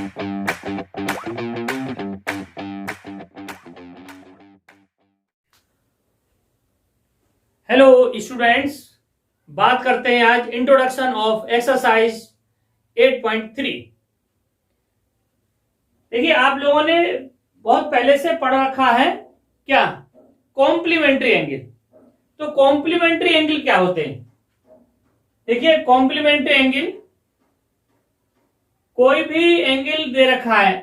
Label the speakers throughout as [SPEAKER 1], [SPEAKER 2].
[SPEAKER 1] Hello students, बात करते हैं आज इंट्रोडक्शन ऑफ एक्सरसाइज 8.3। देखिए, आप लोगों ने बहुत पहले से पढ़ रखा है क्या, कॉम्प्लीमेंट्री एंगल। तो कॉम्प्लीमेंट्री एंगल क्या होते हैं? देखिए, कॉम्प्लीमेंट्री एंगल कोई भी एंगल दे रखा है,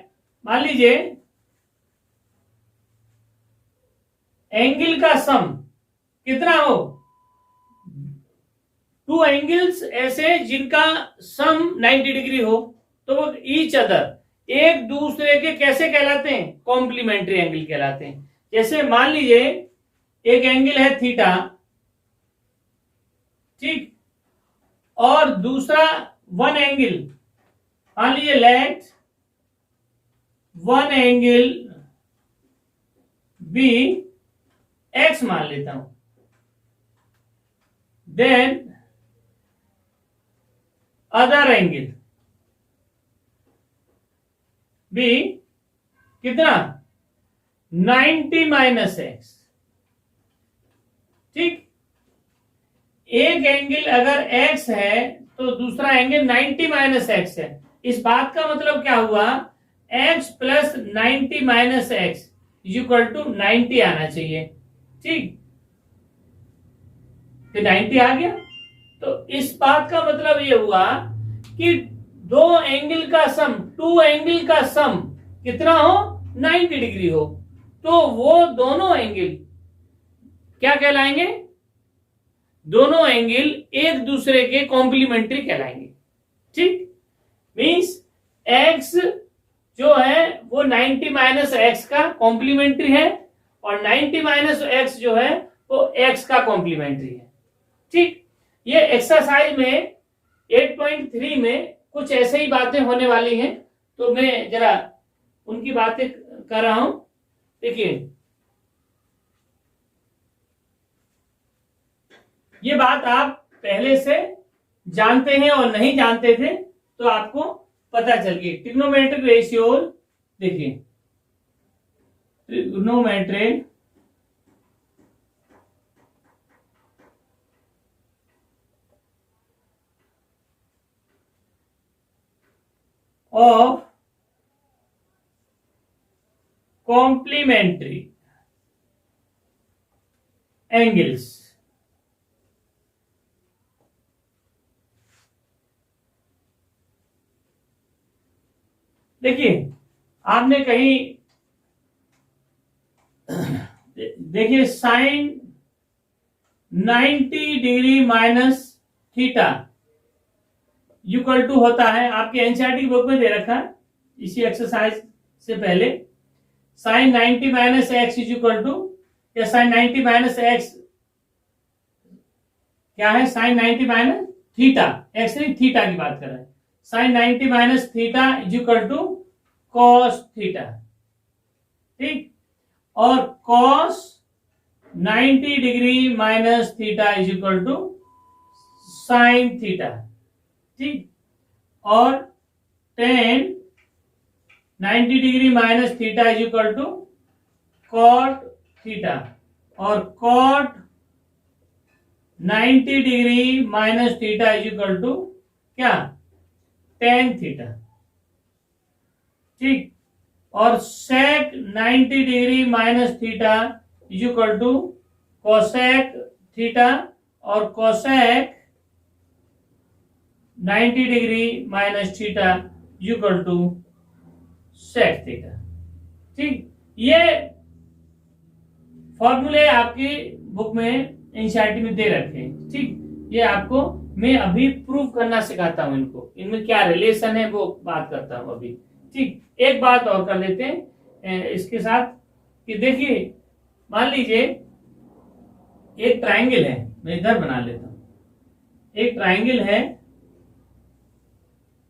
[SPEAKER 1] मान लीजिए एंगल का सम कितना हो, टू एंगल्स ऐसे जिनका सम 90 डिग्री हो, तो वो ईच अदर एक दूसरे के कैसे कहलाते हैं? कॉम्प्लीमेंट्री एंगल कहलाते हैं। जैसे मान लीजिए एक एंगल है थीटा, ठीक, और दूसरा वन एंगल, मान लीजिए let one angle be X मान लेता हूं, देन अदर एंगल बी कितना, 90 माइनस एक्स। ठीक, एक एंगल अगर x है तो दूसरा एंगल 90 माइनस एक्स है। इस बात का मतलब क्या हुआ, x plus 90 minus x is equal to 90 आना चाहिए। ठीक, तो 90 आ गया। तो इस बात का मतलब ये हुआ कि दो एंगल का सम, टू एंगल का सम कितना हो, 90 डिग्री हो, तो वो दोनों एंगल क्या कहलाएंगे? दोनों एंगल एक दूसरे के कॉम्प्लीमेंट्री कहलाएंगे। ठीक, मींस x जो है वो 90 माइनस एक्स का कॉम्प्लीमेंट्री है, और 90 माइनस एक्स जो है वो x का कॉम्प्लीमेंट्री है। ठीक, ये एक्सरसाइज में 8.3 में कुछ ऐसे ही बातें होने वाली हैं, तो मैं जरा उनकी बातें कर रहा हूं। देखिए, ये बात आप पहले से जानते हैं और नहीं जानते थे तो आपको पता चल गई। ट्रिग्नोमेट्रिक रेशियो, देखिए ट्रिग्नोमेट्रिक ऑफ कॉम्प्लीमेंट्री एंगल्स। देखिए, आपने कहीं देखिए sine 90 degree minus theta equal to होता है, आपके एनसीईआरटी बुक में दे रखा है इसी एक्सरसाइज से पहले, sine 90 minus x is equal to, या साइन 90 माइनस एक्स क्या है, साइन 90 माइनस थीटा, एक्स नहीं थीटा की बात कर रहे हैं, sine 90 minus theta is equal to cos theta. ठीक, और cos 90 degree minus theta is equal to sine theta. ठीक, और tan 90 degree minus theta is equal to cot theta, और cot 90 degree minus theta is equal to क्या, tan theta. ठीक, और sec 90 degree minus theta is equal to cosec theta, और cosec 90 degree minus theta is equal to sec theta. ठीक, ये फॉर्मूले आपकी book में एनसीईआरटी में दे रखे हैं। ठीक, ये आपको मैं अभी प्रूव करना सिखाता हूं, इनको इनमें क्या रिलेशन है वो बात करता हूं अभी। ठीक, एक बात और कर लेते हैं इसके साथ कि देखिए, मान लीजिए एक ट्रायंगल है, मैं इधर बना लेता हूं, एक ट्रायंगल है।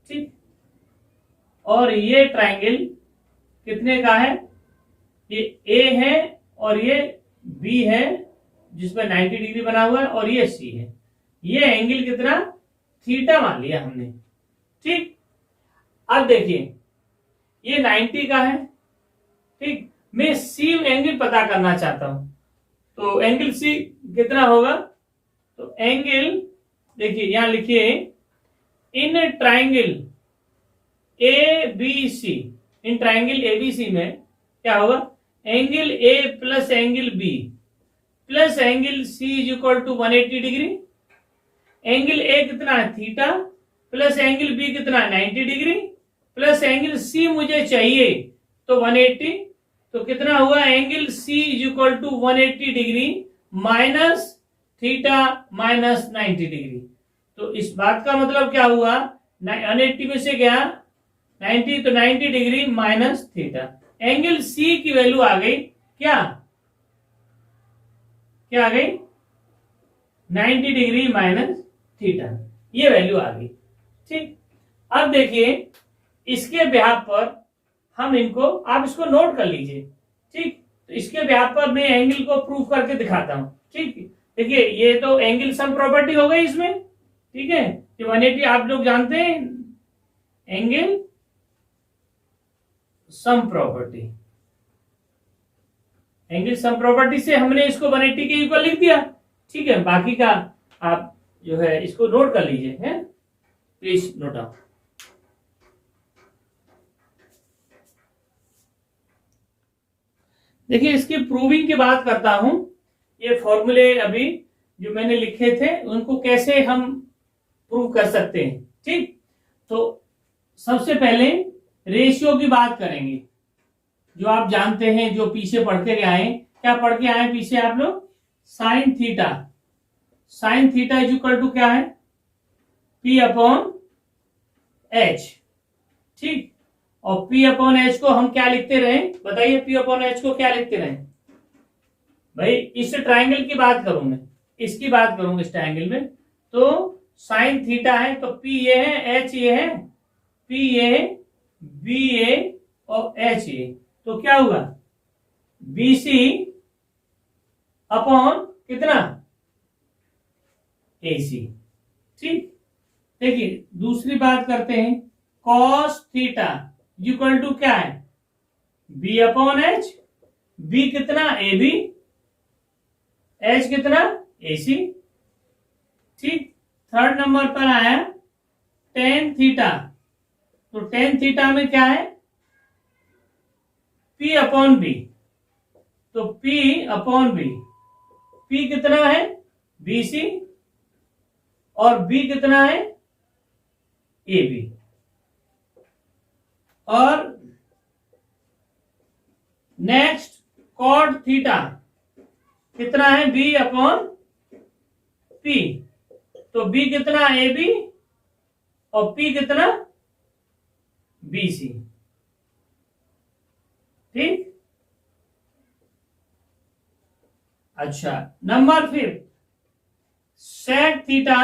[SPEAKER 1] ठीक, और ये ट्रायंगल कितने का है, ये ए है और ये बी है जिसमें 90 डिग्री बना हुआ है, और ये सी है। ये एंगल कितना, थीटा मान लिया हमने। ठीक, अब देखिए ये 90 का है, ठीक। मैं सी एंगल पता करना चाहता हूं, तो एंगल सी कितना होगा? तो एंगल देखिए यहां लिखिए, in triangle A B C, in triangle ABC में क्या होगा? Angle A plus angle B plus angle C is equal to 180 degree. Angle A कितना है? थीटा, प्लस एंगल बी कितना है? 90 डिग्री, प्लस एंगल सी मुझे चाहिए तो 180, तो कितना हुआ? Angle C is equal to 180 degree minus theta minus 90 degree. तो इस बात का मतलब क्या हुआ? 180 में से क्या 90, तो 90 degree minus theta. Angle C की वैल्यू आ गई क्या? क्या आ गई? 90 डिग्री माइनस थीटा, ये वैल्यू आ गई, ठीक। अब देखिए इसके ब्याह पर हम इनको, आप इसको नोट कर लीजिए, ठीक। तो इसके ब्याह पर मैं एंगल को प्रूफ करके दिखाता हूं, ठीक। देखिए ये तो एंगल सम प्रॉपर्टी हो गई इसमें, ठीक है। 180 आप लोग जानते हैं, angle sum property, angle sum property से हमने इसको 180 के इक्वल लिख दिया, ठीक है। बाकी का आप जो है इसको नोट कर लीजिए, हैं, प्लीज नोट डाउन। देखिए इसकी प्रूविंग की बात करता हूं, ये फॉर्मूले अभी जो मैंने लिखे थे उनको कैसे हम प्रूव कर सकते हैं, ठीक। तो सबसे पहले रेशियो की बात करेंगे, जो आप जानते हैं, जो पीछे पढ़ के आए। क्या पढ़ के आए पीछे आप लोग? Sine theta, sine theta is equal to क्या है? पी अपॉन एच, ठीक। और पी अपॉन एच को हम क्या लिखते रहे? बताइए पी अपॉन एच को क्या लिखते रहे? भाई इस ट्राइंगल की बात करूं मैं, इसकी बात करूं इस ट्राइंगल में, तो साइन थीटा है तो पी ये है, एच ये है, पी ये, बी ये और एच ये, तो क्या हुआ? बीसी अपॉन कितना? एसी, ठीक। देखिए दूसरी बात करते हैं, कॉस थीटा इक्वल टू क्या है? बी अपॉन एच, बी कितना? ए बी, एच कितना? एसी, ठीक। थर्ड नंबर पर आया टेन थीटा, तो टेन थीटा में क्या है? पी अपॉन बी, तो पी अपॉन बी, पी कितना है? बीसी, और बी कितना है? A B. और नेक्स्ट कॉट थीटा कितना है? बी अपॉन पी, तो बी कितना? ए बी, और पी कितना? बी सी, ठीक। अच्छा नंबर फिर सेक थीटा,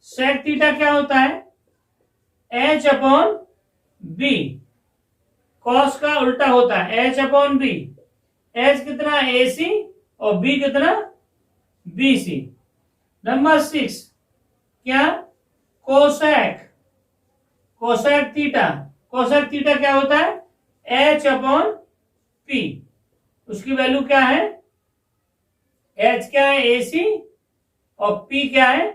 [SPEAKER 1] सेक थीटा क्या होता है? एच अपॉन बी, कॉस का उल्टा होता है, एच अपॉन बी। एच कितना? ए सी, और बी कितना? बी सी। नंबर 6 क्या? Cosec, cosec theta, cosec theta क्या होता है? एच अपॉन पी, उसकी वैल्यू क्या है? एच क्या है? ए सी, और पी क्या है?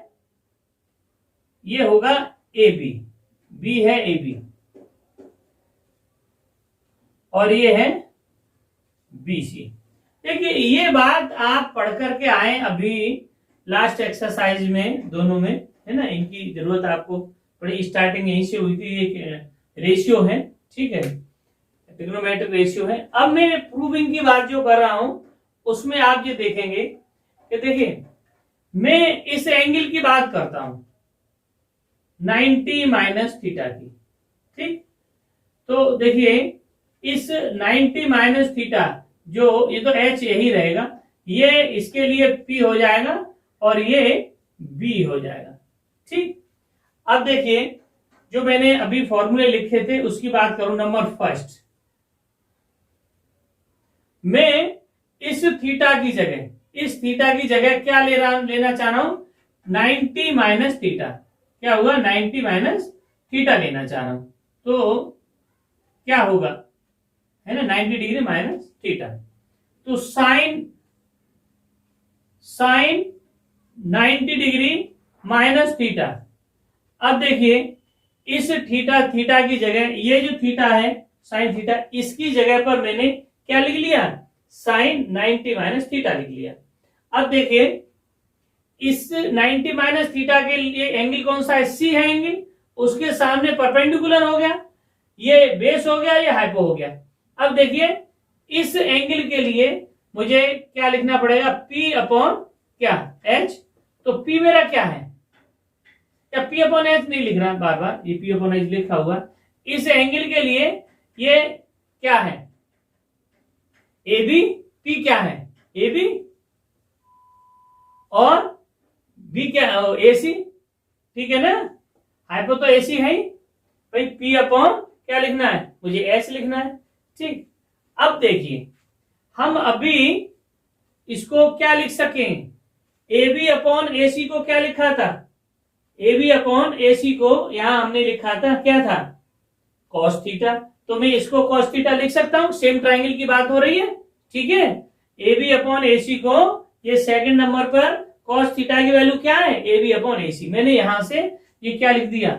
[SPEAKER 1] ये होगा ए बी, बी है ए बी, और ये है बी सी। देखिए ये बात आप पढ़ करके आए अभी लास्ट एक्सरसाइज में, दोनों में, है ना। इनकी जरूरत आपको बड़ी, स्टार्टिंग यहीं से हुई थी। एक रेशियो है, ठीक है, ट्रिग्नोमेट्रिक रेशियो है। अब मैं प्रूविंग की बात जो कर रहा हूं उसमें आप ये देखेंगे कि देखिए मैं इस एंगल की बात करता हूं 90 माइनस थीटा की, ठीक। तो देखिए इस 90 माइनस थीटा, जो ये तो एच यही रहेगा, ये इसके लिए पी हो जाएगा और ये बी हो जाएगा, ठीक। अब देखिए जो मैंने अभी फॉर्मूले लिखे थे उसकी बात करूं। नंबर फर्स्ट, मैं इस थीटा की जगह, इस थीटा की जगह क्या लेना चाह रहा हूं? 90 माइनस थीटा। क्या हुआ? 90 माइनस थीटा लेना चाह रहा हूं। तो क्या होगा, है ना, 90 डिग्री माइनस थीटा। तो साइन 90 डिग्री माइनस थीटा। अब देखिए इस थीटा की जगह ये जो थीटा है साइन थीटा, इसकी जगह पर मैंने क्या लिख लिया, साइन 90 माइनस थीटा लिख लिया। अब देखिए इस 90 माइनस थीटा के लिए एंगल कौन सा है, सी है एंगल, उसके सामने परपेंडिकुलर हो गया, ये बेस हो गया, ये हाइपो हो गया। अब देखिए इस एंगल के लिए मुझे क्या लिखना पड़ेगा, P अपॉन क्या H। तो P मेरा क्या है, या P अपॉन H नहीं लिख रहा बार बार, ये P अपॉन H लिखा हुआ। इस एंगल के लिए ये क्या है, AB, P क्या है AB, और B क्या AC, ठीक है ना, हाइपो तो AC है ही भाई। P अपॉन क्या लिखना है, मुझे H लिखना है, ठीक। अब देखिए हम अभी इसको क्या लिख सकें, AB अपॉन AC को क्या लिखा था, AB अपॉन AC को यहां हमने लिखा था क्या था, कॉस थीटा। तो मैं इसको कॉस थीटा लिख सकता हूं, सेम ट्राइंगल की बात हो रही है, ठीक है। AB अपॉन AC को ये सेकंड नंबर पर कॉस थीटा की वैल्यू क्या है, AB अपॉन AC, मैंने यहां से ये क्या लिख दिया,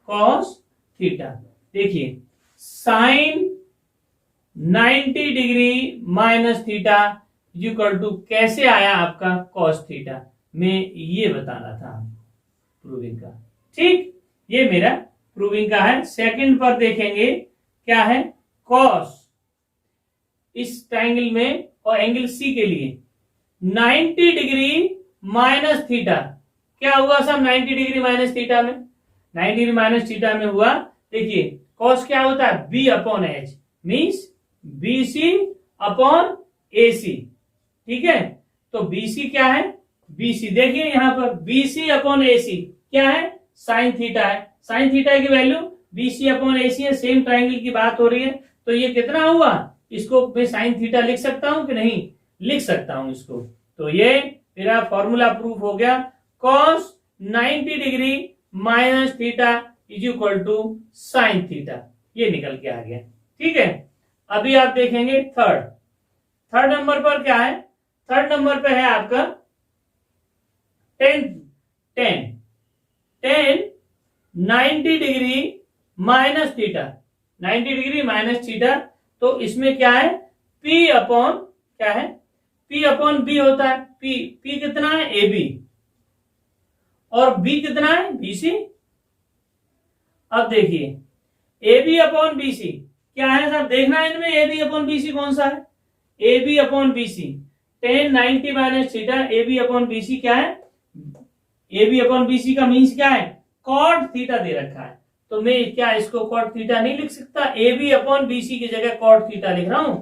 [SPEAKER 1] कॉस थीटा। देखिए sine 90 degree minus theta equal to कैसे आया आपका कॉस थीटा, मैं ये बताना था प्रूविंग का, ठीक। ये मेरा प्रूविंग का है। सेकंड पर देखेंगे क्या है, कॉस इस ट्राइंगल में और एंगल सी के लिए 90 डिग्री माइनस थीटा, क्या हुआ सब 90 डिग्री माइनस थीटा में, 90 डिग्री माइनस थीटा में हुआ, देखिए कॉस क्या होता है, B upon H means BC upon AC, ठीक है। तो बीसी क्या है, बीसी देखिए यहां पर बीसी अपॉन एसी क्या है, साइन थीटा है, साइन थीटा की वैल्यू बीसी अपॉन एसी है, सेम ट्राइंगल की बात हो रही है। तो ये कितना हुआ, इसको मैं साइन थीटा लिख सकता हूं कि नहीं, लिख सकता हूं इसको। तो ये मेरा फॉर्मूला प्रूफ हो गया, cos 90 degree minus theta is equal to sine theta, ये निकल के आ गया, ठीक है। अभी आप देखेंगे थर्ड नंबर पर क्या है, थर्ड नंबर पे है आपका ten 90 degree minus theta, 90 degree minus theta. तो इसमें क्या है, P अपॉन क्या है, P अपॉन B होता है, P कितना है AB, और B कितना है BC। अब देखिए AB अपॉन BC क्या है सर, देखना है इनमें AB अपॉन BC कौन सा है, AB upon BC ten 90 minus theta, AB upon BC क्या है, AB अपॉन BC का मीन्स क्या है, कॉट थीटा दे रखा है। तो मैं क्या इसको कॉट थीटा नहीं लिख सकता, AB अपॉन BC की जगह कॉट थीटा लिख रहा हूं,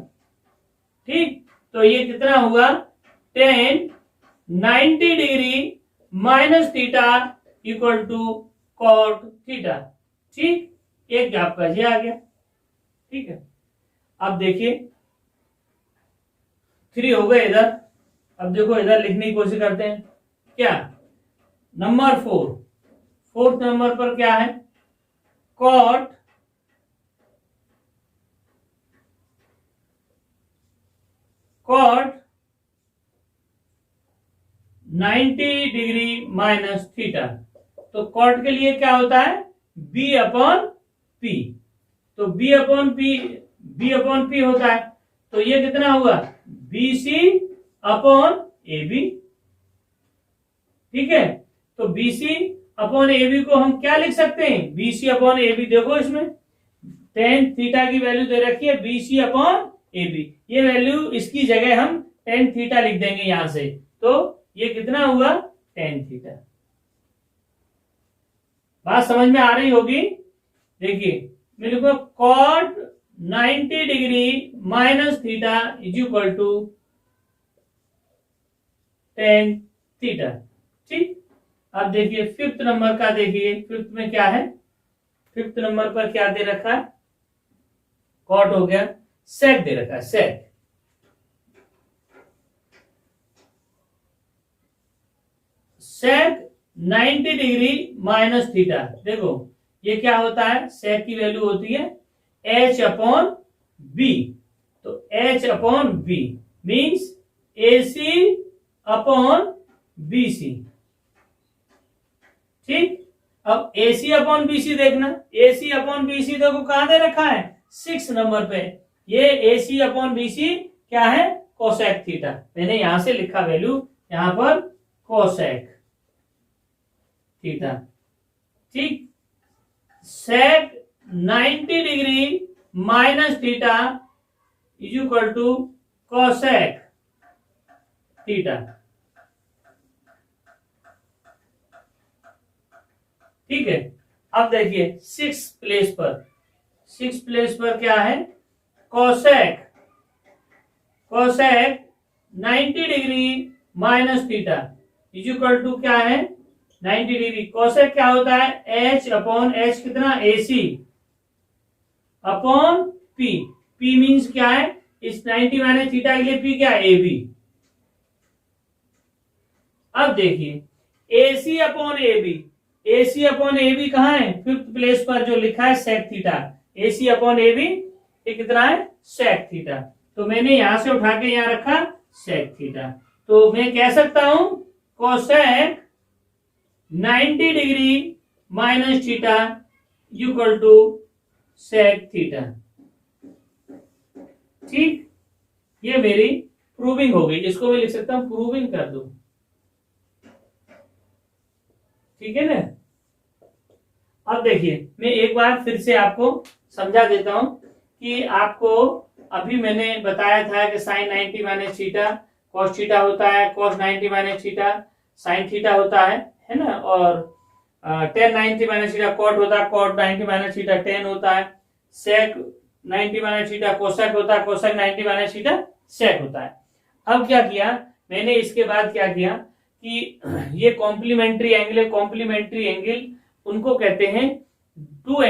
[SPEAKER 1] ठीक। तो ये कितना हुआ, tan 90 degree minus theta equal to cot theta, ठीक। एक आपका ये आ गया, ठीक है। अब देखिए 3 हो गए इधर। अब देखो इधर लिखने की कोशिश करते हैं, क्या नंबर 4 नंबर पर क्या है, कॉट 90 डिग्री माइनस थीटा। तो कॉट के लिए क्या होता है, B अपॉन P। तो B अपॉन P होता है। तो ये कितना हुआ, BC अपॉन AB, ठीक है। तो BC अपॉन AB को हम क्या लिख सकते हैं, BC अपॉन AB। देखो इसमें टेन थीटा की वैल्यू दे रखी है, BC अपॉन AB, ये वैल्यू इसकी जगह हम टेन थीटा लिख देंगे यहां से। तो ये कितना हुआ, टेन थीटा। बात समझ में आ रही होगी। देखिए मेरे को cot 90 degree minus theta is equal to tan theta, ठीक। अब देखिए फिफ्थ नंबर का, देखिए फिफ्थ में क्या है, फिफ्थ नंबर पर क्या दे रखा है, कॉट हो गया, सेक दे रखा है, सेक 90 डिग्री माइनस थीटा। देखो ये क्या होता है, सेक की वैल्यू होती है एच अपॉन बी। तो H upon B means AC upon BC। ठीक, अब AC अपॉन BC देखना, AC अपॉन BC देखो कहां दे रखा है 6 नंबर पे। ये AC अपॉन BC क्या है कोसेक थीटा। मैंने यहां से लिखा वैल्यू यहां पर कोसेक थीटा। ठीक, sec 90 degree minus theta is equal to cosec theta. ठीक है, अब देखिए 6 प्लेस पर क्या है cosec 90 degree minus theta is equal to क्या है 90 डिग्री। कोसेक क्या होता है H अपॉन H कितना AC upon P। P means क्या है इस 90 माइनस थीटा के लिए P क्या है AB। अब देखिए AC अपॉन AB कहां है 5th प्लेस पर जो लिखा है sec theta. AC upon AB ये कितना है सेक थीटा। तो मैंने यहां से उठा के यहां रखा सेक थीटा। तो मैं कह सकता हूं cosec 90 degree minus theta equal to sec theta. ठीक, ये मेरी प्रूविंग हो गई। इसको मैं लिख सकता हूं प्रूविंग कर दो। ठीक है ना। अब देखिए मैं एक बार फिर से आपको समझा देता हूं कि आपको अभी मैंने बताया था कि sine 90 minus theta cos theta होता है, cos 90 minus theta sine theta होता है ना, और टेन 90 माइनस थीटा कॉट होता है, कॉट 90 माइनस थीटा टेन होता है, सेक 90 माइनस थीटा कोसेक होता है, कोसेक 90 माइनस थीटा सेक होता है। अब क्या किया मैंने, इसके बाद क्या किया कि ये कॉम्प्लीमेंट्री एंगल है, कॉम्प्लीमेंट्री एंगल उनको कहते हैं दो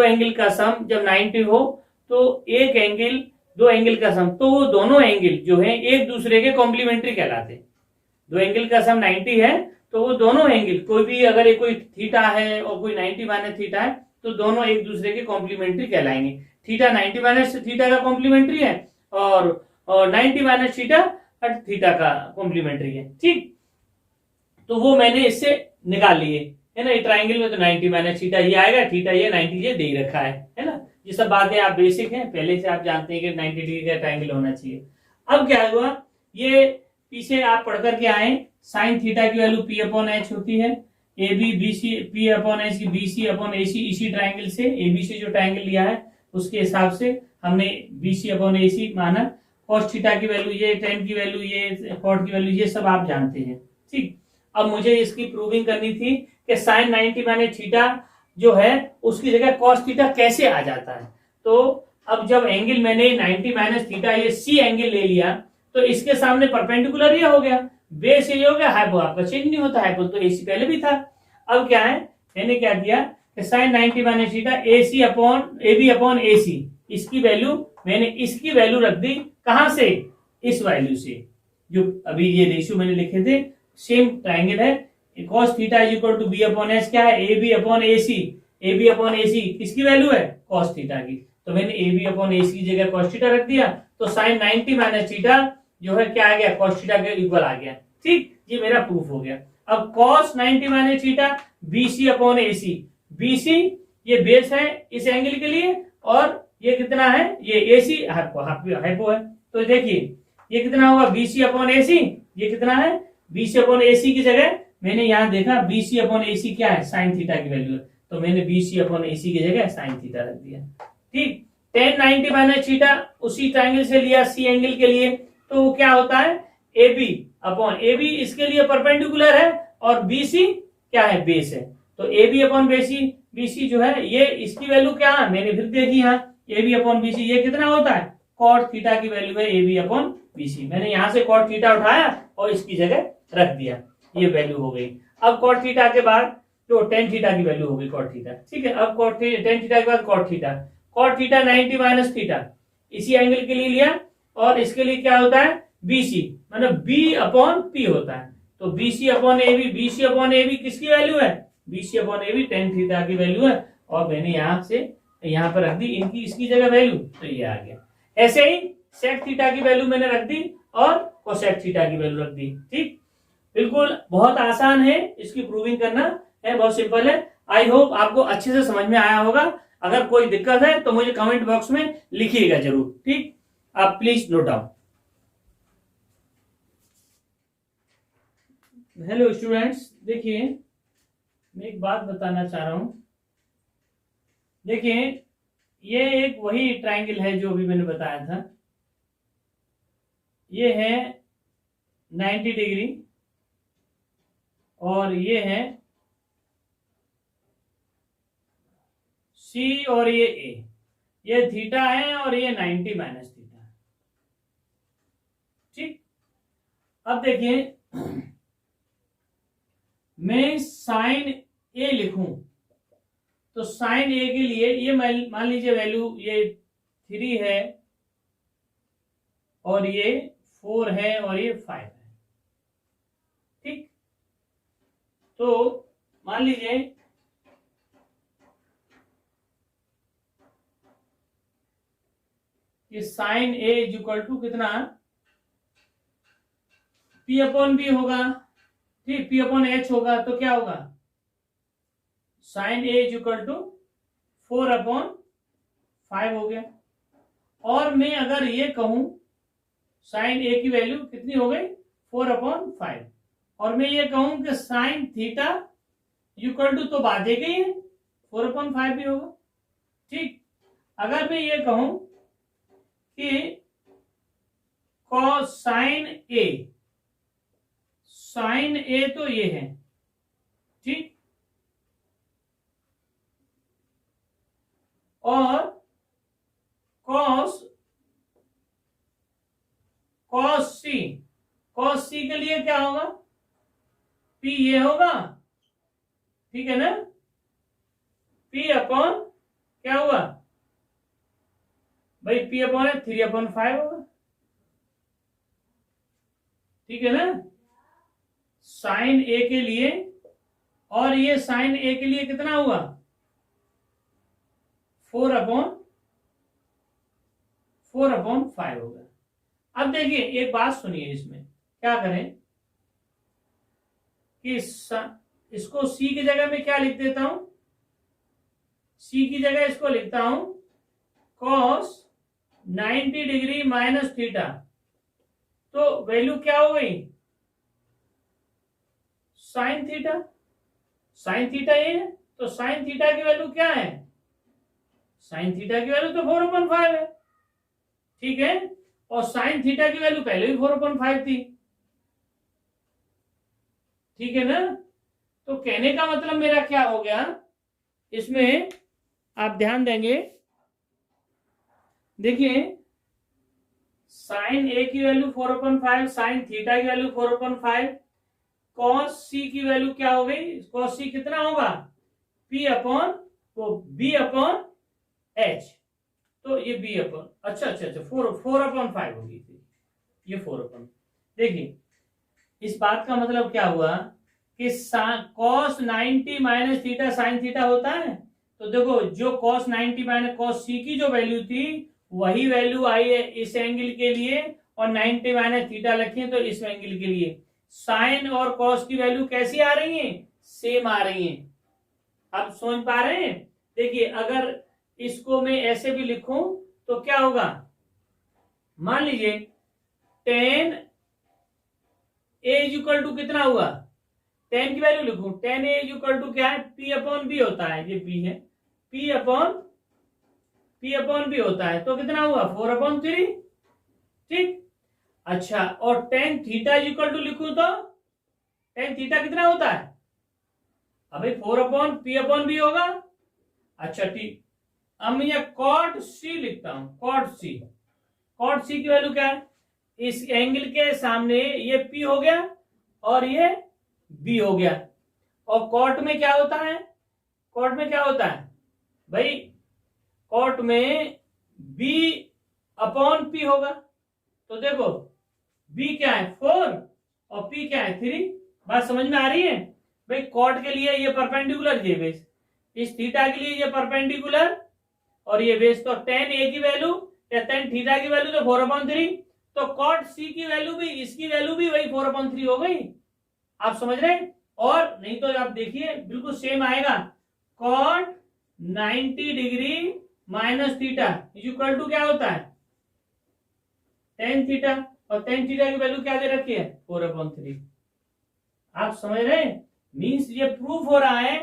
[SPEAKER 1] एंगल का सम जब 90 हो तो एक एंगल दो एंगल का सम, तो वो दोनों एंगल जो है एक दूसरे के कॉम्प्लीमेंट्री कहलाते हैं। दो एंगल का सम 90 है तो वो दोनों एंगल कोई भी अगर कोई थीटा है और कोई 90 माइनस थीटा है तो दोनों एक दूसरे के कॉम्प्लीमेंट्री कहलाएंगे। थीटा 90 माइनस थीटा का कॉम्प्लीमेंट्री है और 90 माइनस थीटा थीटा का कॉम्प्लीमेंट्री है। ठीक, तो वो मैंने इससे निकाल लिए है ना। ट्राइंगल में तो 90 माइनस थीटा ये आएगा, थीटा ये 90 ये दे रखा है ना। ये सब बातें आप बेसिक हैं, पहले से आप जानते हैं कि 90 डिग्री का ट्राइंगल होना चाहिए। अब क्या हुआ, ये पीछे आप पढ़ करके आए साइन थीटा की वैल्यू P अपॉन H होती है, A B B C P upon H की BC अपॉन AC इसी ट्राइंगल से AB से जो ट्राइंगल लिया है उसके हिसाब से हमने BC अपॉन AC माना। कॉस थीटा की वैल्यू ये, टेन की वैल्यू ये, कॉट की वैल्यू ये सब आप जानते हैं। ठीक, अब मुझे इसकी प्रूविंग करनी थी कि साइन 90 माइनस थीटा जो है उसकी जगह कॉस थीटा कैसे आ जाता है। तो अब जब एंगल मैंने 90 माइनस थीटा ये C एंगल ले लिया तो इसके सामने परपेंडिकुलर ये हो गया, बेस ये हो गया, हाइपो आपका चेंज नहीं होता, हाइपो तो AC पहले भी था। अब क्या है मैंने क्या किया कि sine 90 minus theta AC upon AB upon AC इसकी वैल्यू मैंने इसकी वैल्यू रख दी कहां से, इस वैल्यू से जो अभी ये रेशियो मैंने लिखे थे। सेम ट्राइंगल है, cos theta is equal to B upon S क्या है AB upon AC, AB upon AC किसकी वैल्यू है cos थीटा की। तो मैंने AB अपॉन AC की जगह cos थीटा रख दिया तो साइन 90 माइनस थीटा जो है क्या आ गया cos थीटा के इक्वल आ गया। ठीक, ये मेरा प्रूफ हो गया। अब cos 90 minus theta BC upon AC, BC ये बेस है इस एंगल के लिए और ये कितना है ये AC हाइपो है। तो देखिए ये कितना होगा BC अपॉन AC, ये कितना है BC अपॉन AC की जगह मैंने यहां देखा BC अपॉन AC क्या है साइन थीटा की वैल्यू है, तो मैंने BC अपॉन AC की जगह साइन थीटा रख दिया। ठीक, टेन 90 माइनस थीटा उसी ट्राइंगल से लिया C एंगल के लिए, तो क्या होता है AB अपॉन AB इसके लिए परपेंडिकुलर है और BC क्या है बेस है, तो AB अपॉन BC जो है ये इसकी वैल्यू क्या है मैंने फिर देखी यहाँ AB अपॉन BC ये कितना होता है कॉट थीटा की वैल्यू है AB अपॉन BC। मैंने यहां से कॉट थीटा उठाया और इसकी जगह रख दिया, ये वैल्यू हो गई। अब कॉट थीटा के बाद तो टेन थीटा की वैल्यू हो गई कॉट थीटा। ठीक है, अब टेन थीटा के बाद कॉट थीटा 90 माइनस थीटा इसी एंगल के लिए लिया और इसके लिए क्या होता है BC मतलब B अपॉन P होता है, तो BC अपॉन AB किसकी वैल्यू है BC upon AB ten theta की वैल्यू है और मैंने यहां से यहां पर रख दी इनकी इसकी जगह वैल्यू, तो ये आ गया। ऐसे ही सेक थीटा की वैल्यू मैंने रख दी और कोसेक थीटा की वैल्यू रख दी। ठीक, बिल्कुल बहुत आसान है, इसकी प्रूविंग करना है, बहुत सिंपल है। आई होप आपको अच्छे से समझ में आया होगा। अगर कोई दिक्कत है तो मुझे कमेंट बॉक्स में लिखिएगा जरूर। ठीक, आप please note down. Hello students, देखिए मैं एक बात बताना चाह रहा हूं। देखिए ये एक वही ट्रायंगल है जो अभी मैंने बताया था। ये है 90 डिग्री और ये है सी और ये ए, ये थीटा है और ये 90 माइनस थीटा है। ठीक, अब देखिए मैं साइन ए लिखूं तो साइन ए के लिए ये मान लीजिए वैल्यू ये 3 है और ये 4 है और ये 5 है। ठीक, तो मान लीजिए कि sine A is equal to कितना, पी अपॉन बी होगा। ठीक, पी अपॉन एच होगा, तो क्या होगा, sine A is equal to 4 upon 5 हो गया। और मैं अगर ये कहूं साइन ए की वैल्यू कितनी हो गई, 4 अपॉन 5, और मैं ये कहूं कि साइन थीटा इक्वल टू, तो बात एक ही है, 4 अपॉन 5 भी होगा। ठीक, अगर मैं ये कहूं कि कॉस साइन ए, साइन ए तो ये है। ठीक, और कॉस कॉस सी, कॉस सी के लिए क्या होगा, पी ये होगा। ठीक है ना, पी अपॉन क्या हुआ भाई, पी अपॉन है 3 अपॉन 5 होगा। ठीक है ना, साइन ए के लिए, और ये साइन ए के लिए कितना हुआ, 4 अपॉन 5 होगा। अब देखिए एक बात सुनिए, इसमें क्या करें कि इसको सी की जगह में क्या लिख देता हूं, सी की जगह इसको लिखता हूं कॉस 90 डिग्री माइनस थीटा, तो वैल्यू क्या हो गई, साइन थीटा। साइन थीटा ये है, तो साइन थीटा की वैल्यू क्या है, साइन थीटा की वैल्यू तो 4 अपॉन 5 है। ठीक है, और साइन थीटा की वैल्यू पहले भी 4 अपॉन 5 थी। ठीक है ना, तो कहने का मतलब मेरा क्या हो गया, इसमें आप ध्यान देंगे, देखिए साइन ए की वैल्यू 4 अपॉन 5, साइन थीटा की वैल्यू 4 अपॉन 5, कॉस सी की वैल्यू क्या हो गई, कॉस सी कितना होगा, पी अपॉन वो बी अपॉन एच, तो ये बी अपॉन, अच्छा 4 अपॉन 5 होगी थी, ये 4 अपॉन। देखिए इस बात का मतलब क्या हुआ कि cos 90 minus theta sine theta होता है, तो देखो जो कॉस 90 माइनस कॉस सी की जो वैल्यू थी वही वैल्यू आई है इस एंगल के लिए, और 90 माइनस थीटा रखी है तो इस एंगल के लिए साइन और कॉस की वैल्यू कैसी आ रही है, सेम आ रही है। आप समझ पा रहे हैं, देखिए अगर इसको मैं ऐसे भी लिखूं तो क्या होगा, मान लीजिए tan A is equal to कितना हुआ, 10 की वैल्यू लिखूं, 10 ए इज इक्वल टू क्या है, पी अपॉन बी होता है, ये बी है, पी अपॉन बी होता है, तो कितना हुआ 4 अपॉन 3। ठीक, अच्छा, और tan theta is equal to लिखूं तो टेन थीटा कितना होता है, अभी 4 अपॉन बी होगा। अच्छा ठीक, अब मैं ये कॉट सी लिखता हूं, कॉट सी की वैल्यू क्या है, इस एंगल के सामने ये पी हो गया और ये बी हो गया, और कॉट में क्या होता है, कॉट में क्या होता है भाई, कॉट में बी अपॉन पी होगा, तो देखो बी क्या है 4 और पी क्या है 3। बात समझ में आ रही है भाई, कॉट के लिए ये परपेंडिकुलर, ये बेस इस थीटा के लिए ये परपेंडिकुलर और ये बेस, तो टेन ए की वैल्यू या टेन थीटा की वैल्यू तो 4/3, तो कॉट सी की वैल्यू भी, इसकी वैल्यू भी वही 4/3 हो गई। आप समझ रहे हैं? और नहीं तो आप देखिए बिल्कुल सेम आएगा, cot 90 degree minus theta is equal to क्या होता है, टेन थीटा, और टेन थीटा की वैल्यू क्या दे रखी है, 4/3। आप समझ रहे हैं? मीन्स ये प्रूफ हो रहा है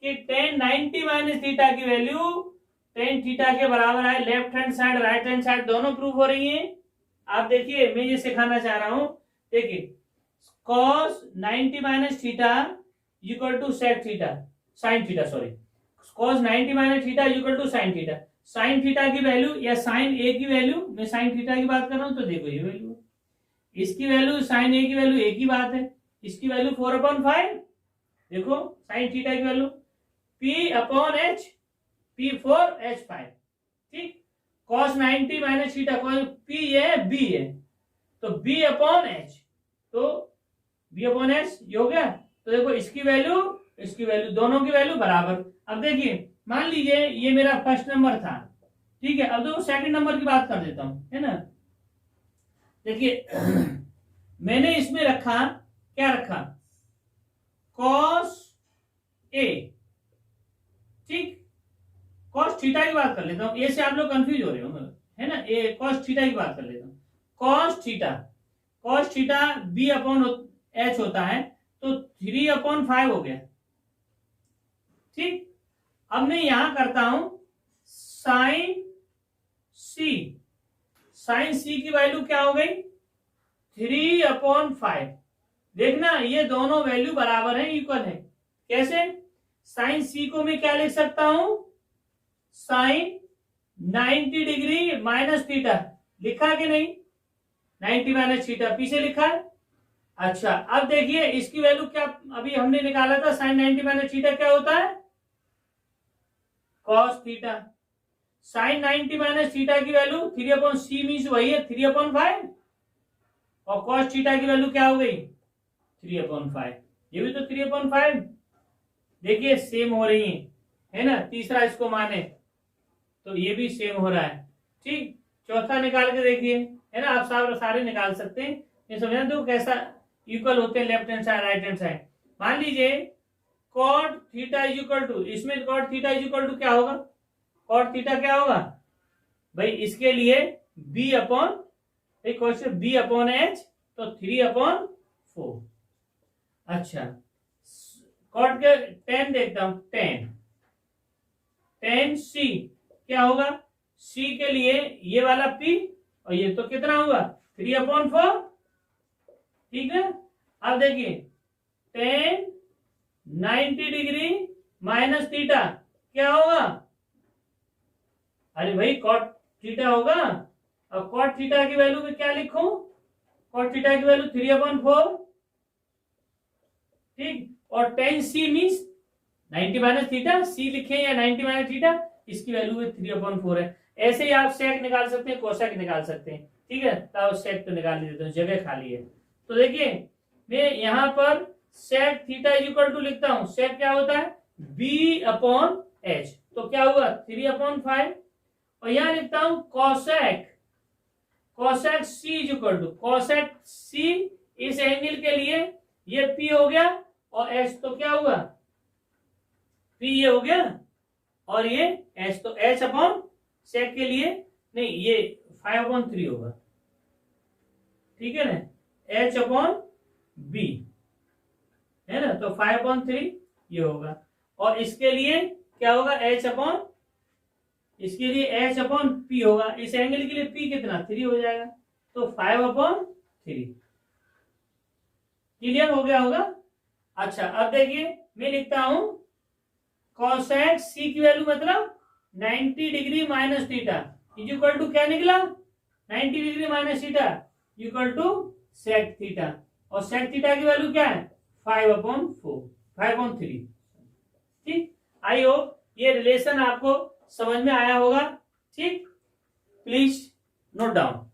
[SPEAKER 1] कि टेन 90 माइनस थीटा की वैल्यू टेन थीटा के बराबर है। Left hand side right hand side दोनों प्रूफ हो रही है। आप देखिए मैं ये सिखाना चाह रहा हूं, देखिए cos 90 minus theta equal to sec theta, sine theta sorry, cos 90 minus theta equal to sine theta. Sine theta की वैल्यू या साइन ए की वैल्यू, मैं साइन थीटा की बात कर रहा हूं तो देखो ये वैल्यू, इसकी वैल्यू साइन ए की वैल्यू एक ही बात है, इसकी वैल्यू 4/5, देखो साइन थीटा की वैल्यू P/H, P4H5, ठीक। cos 90 माइनस थीटा, P है B है, तो B/H, तो B/H ये हो गया। तो देखो इसकी वैल्यू दोनों की वैल्यू बराबर। अब देखिए मान लीजिए ये मेरा फर्स्ट नंबर था, ठीक है। अब देखो सेकंड नंबर की बात कर देता हूं, है ना। देखिए मैंने इसमें रखा, क्या रखा, cos A, ठीक। cos थीटा की बात कर लेता हूं, ए से आप लोग कंफ्यूज हो रहे हो, है ना। ए cos थीटा की बात कर लेता हूं, cos थीटा B/H होता है, तो 3/5 हो गया, ठीक। अब मैं यहां करता हूं साइन सी की वैल्यू क्या हो गई, 3/5। देखना ये दोनों वैल्यू बराबर है, इक्वल है। कैसे? साइन सी को मैं क्या लिख सकता हूं, साइन 90 डिग्री माइनस थीटा, लिखा कि नहीं, 90 माइनस थीटा पीछे लिखा है। अच्छा अब देखिए इसकी वैल्यू क्या अभी हमने निकाला था, साइन 90 माइनस थीटा क्या होता है, cos theta. Sine 90 minus theta की वैल्यू 3/c मीन्स वही है 3/5, और कॉस थीटा की वैल्यू क्या हो गई, 3/5, ये भी तो 3/5। देखिए सेम हो रही है ना। तीसरा इसको माने तो ये भी सेम हो रहा है, ठीक। चौथा निकाल के देखिए, है ना। आप सारे निकाल सकते हैं, ये समझना दो कैसा इक्वल होते हैं left hand side right hand side. मान लीजिए cot theta is equal to, इसमें cot theta is equal to क्या होगा, कॉट थीटा क्या होगा भाई, इसके लिए B/H, तो 3/4। अच्छा कॉट के टेन देखता हूं, टेन सी क्या होगा, सी के लिए ये वाला P, और ये तो कितना हुआ 3/4, ठीक है। अब देखिए टेन 90 डिग्री माइनस थीटा क्या होगा, अरे भाई कॉट थीटा होगा। अब कॉट थीटा की वैल्यू में क्या लिखूं, कॉट थीटा की वैल्यू 3/4, ठीक। और टेन सी मीन्स 90 माइनस थीटा, सी लिखे या 90 माइनस थीटा, इसकी वैल्यू 3/4 है। ऐसे ही आप सेक निकाल सकते हैं, कोसेक निकाल सकते हैं, ठीक है। तो सेक तो निकाल देते हैं, जगह खाली है। तो देखिए मैं यहां पर sec theta is equal to लिखता हूं, सेक क्या होता है B/H, तो क्या हुआ 3/5, और यहां लिखता हूं cosec C is equal to, cosec C इस एंगल के लिए ये P हो गया, और H तो क्या हुआ P ये हो गया, और ये H तो H/sec के लिए नहीं, ये 5/3 होगा, ठीक है ना, H/B है ना, तो 5/3 ये होगा। और इसके लिए क्या होगा इसके लिए H/P होगा, इस एंगल के लिए P कितना 3 हो जाएगा, तो 5/3। क्लियर हो गया होगा। अच्छा अब देखिए मैं लिखता हूं कोसेक C की वैल्यू मतलब 90 degree minus theta is equal to क्या निकला, 90 degree minus theta equal to sec theta, और सेक थीटा की वैल्यू क्या है 5/3, ठीक। आई होप ये रिलेशन आपको समझ में आया होगा, ठीक। Please note down.